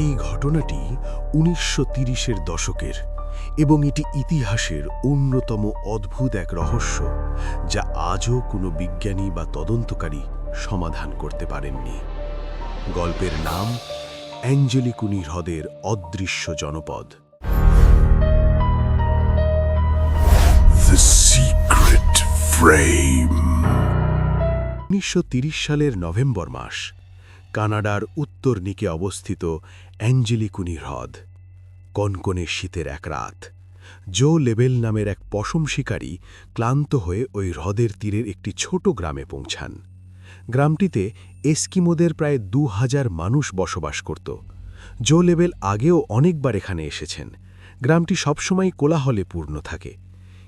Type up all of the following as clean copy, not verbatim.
এই ঘটনাটি ১৯৩০-এর দশকের এবং এটি ইতিহাসের অন্যতম অদ্ভুত এক রহস্য যা আজও কোনো বিজ্ঞানী বা তদন্তকারী সমাধান করতে পারেননি। গল্পের নাম অ্যাঞ্জেলিকুনি হ্রদের অদৃশ্য জনপদ। The Secret Frame ১৯৩০ সালের নভেম্বর মাস, কানাডার উত্তর দিকে অবস্থিত অ্যাঞ্জেলিকুনি হ্রদ। কনকনে শীতের এক রাত, জো লেবেল নামের এক পশম শিকারী ক্লান্ত হয়ে ওই হ্রদের তীরের একটি ছোট গ্রামে পৌঁছান। গ্রামটিতে এস্কিমোদের প্রায় ২,০০০ মানুষ বসবাস করত। জো লেবেল আগেও অনেকবার এখানে এসেছেন। গ্রামটি সবসময় কোলাহলে পূর্ণ থাকে,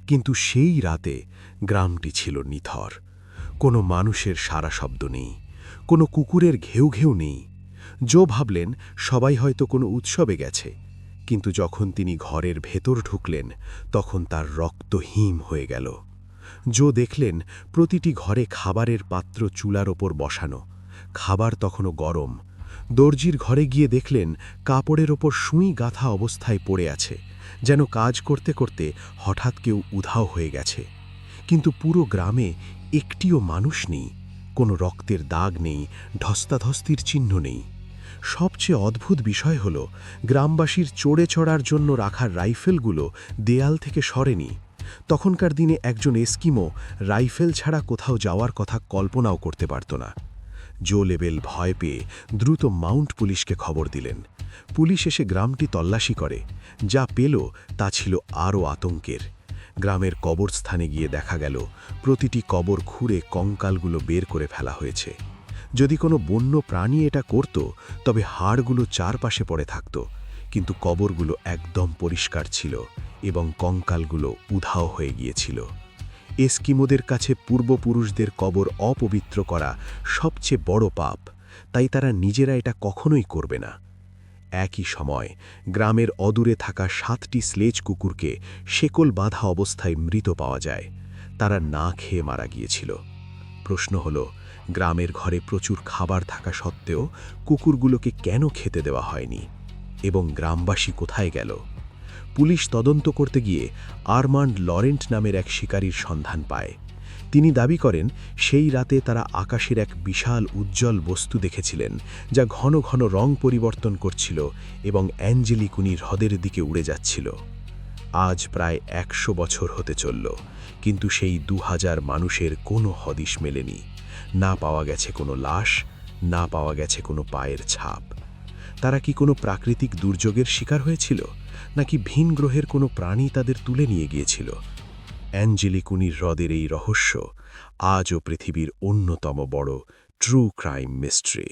কিন্তু সেই রাতে গ্রামটি ছিল নিথর। কোনো মানুষের সারা শব্দ নেই, কোনো কুকুরের ঘেউ ঘেউ নেই। জো ভাবলেন সবাই হয়তো কোনো উৎসবে গেছে, কিন্তু যখন তিনি ঘরের ভেতর ঢুকলেন তখন তার রক্ত হিম হয়ে গেল। জো দেখলেন প্রতিটি ঘরে খাবারের পাত্র চুলার ওপর বসানো, খাবার তখনও গরম। দর্জির ঘরে গিয়ে দেখলেন কাপড়ের ওপর সুঁই গাঁথা অবস্থায় পড়ে আছে, যেন কাজ করতে করতে হঠাৎ কেউ উধাও হয়ে গেছে। কিন্তু পুরো গ্রামে একটিও মানুষ নেই, কোনো রক্তের দাগ নেই, ধস্তাধস্তির চিহ্ন নেই। সবচেয়ে অদ্ভুত বিষয় হল, গ্রামবাসীর চড়ে চড়ার জন্য রাখা রাইফেলগুলো দেয়াল থেকে সরেনি। তখনকার দিনে একজন এস্কিমো রাইফেল ছাড়া কোথাও যাওয়ার কথা কল্পনাও করতে পারত না। জো লেবেল ভয় পেয়ে দ্রুত মাউন্ট পুলিশকে খবর দিলেন। পুলিশ এসে গ্রামটি তল্লাশি করে। যা পেল তা ছিল আরও আতঙ্কের। গ্রামের কবরস্থানে গিয়ে দেখা গেল প্রতিটি কবর খুঁড়ে কঙ্কালগুলো বের করে ফেলা হয়েছে। যদি কোনো বন্য প্রাণী এটা করত তবে হাড়গুলো চারপাশে পড়ে থাকত, কিন্তু কবরগুলো একদম পরিষ্কার ছিল এবং কঙ্কালগুলো উধাও হয়ে গিয়েছিল। এস্কিমোদের কাছে পূর্বপুরুষদের কবর অপবিত্র করা সবচেয়ে বড় পাপ, তাই তারা নিজেরা এটা কখনোই করবে না। একই সময় গ্রামের অদূরে থাকা ৭টি স্লেজ কুকুরকে শেকল বাঁধা অবস্থায় মৃত পাওয়া যায়। তারা না খেয়ে মারা গিয়েছিল। প্রশ্ন হল, গ্রামের ঘরে প্রচুর খাবার থাকা সত্ত্বেও কুকুরগুলোকে কেন খেতে দেওয়া হয়নি, এবং গ্রামবাসী কোথায় গেল? পুলিশ তদন্ত করতে গিয়ে আরমান্ড লরেন্ট নামের এক শিকারীর সন্ধান পায়। তিনি দাবি করেন সেই রাতে তারা আকাশের এক বিশাল উজ্জ্বল বস্তু দেখেছিলেন, যা ঘন ঘন রং পরিবর্তন করছিল এবং অ্যাঞ্জেলিকুনি হ্রদের দিকে উড়ে যাচ্ছিল। আজ প্রায় ১০০ বছর হতে চলল, কিন্তু সেই ২,০০০ মানুষের কোনো হদিশ মেলেনি। না পাওয়া গেছে কোনো লাশ, না পাওয়া গেছে কোনো পায়ের ছাপ। তারা কি কোনো প্রাকৃতিক দুর্যোগের শিকার হয়েছিল, নাকি ভিন গ্রহের কোনো প্রাণী তাদের তুলে নিয়ে গিয়েছিল? অ্যাঞ্জেলিকুনি হ্রদের এই রহস্য আজও পৃথিবীর অন্যতম বড় ট্রু ক্রাইম মিস্ট্রি।